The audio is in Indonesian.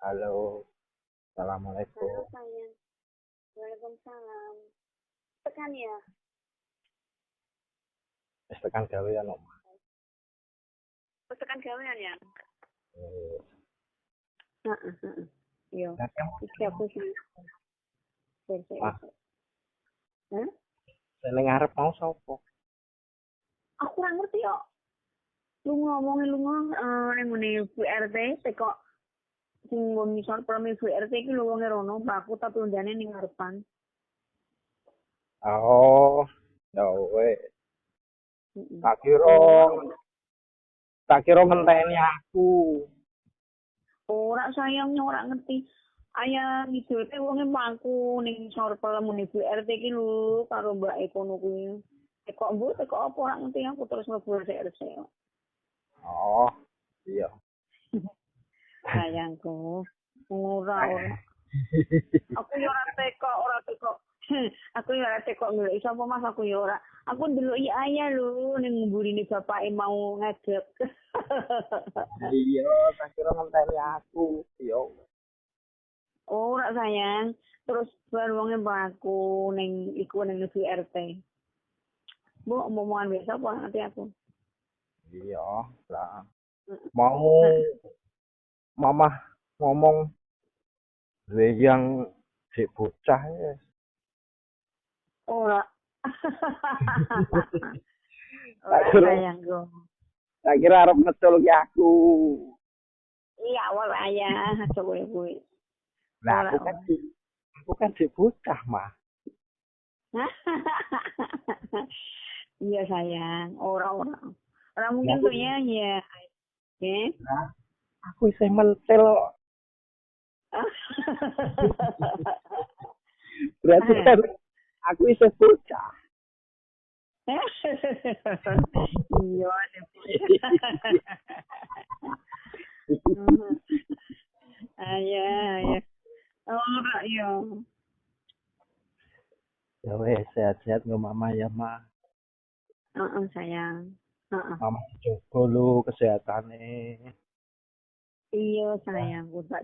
Halo, Halo Assalamualaikum. sayang, Waalaikumsalam. Tekan ya? Wis tekan gawean kok. Tekan gawean ya? Eh, Heeh, heeh. Yo, Nah, kamu iki aku sih ah, sik. Hah? sing ngarep mau sapa? Aku ora ngerti yo. Lu ngomongin lu ning ngene VRT teko sing wong ngisor promi VRT iki lu wonge rono, aku tak tundane ning ngarepan. Oh, ya weh. Heeh. Tak kira Ora tak kira ngenteni aku. ora sayang ora ngerti. Ayah ngidulke wonge mangku ning ngisor promi VRT iki lho karo Mbak Ekono kuwi. Teko apa ora ngerti aku terus mlebu RC. Oh, iya. Sayangku, ora. Aku yo ora teko. Aku yo ora teko ndelok sapa Mas aku yo ora. Aku ndeloki ayah lho ning mburine bapake mau ngajak. Iya, tak kira ngenteni aku. Yo. Ora sayang. Terus bar wonge mbakku ning iku ning RT. Bu omongan biasa apa nanti aku. Iya, lah. Heeh. Mau mama ngomong yang si bocah ya. Ora. Tak Ora kira sayangku. tak kira arep ngecul ki aku. Iya awal ayah coba kuwi. Lah Ora. aku kan si bocah, Mah. Iya sayang, orang-orang. Orang Lah mungkin aku tuh ya, ya. Eh? Nah, aku isih mentil kok. Berarti kan aku isih bocah. Iya, ada ayah, ayah. Ora iya. Ya wes sehat-sehat nggak mama ya ma. Heeh, sayang. Heeh. Mama jaga lu kesehatannya. Iya sayang, ku tak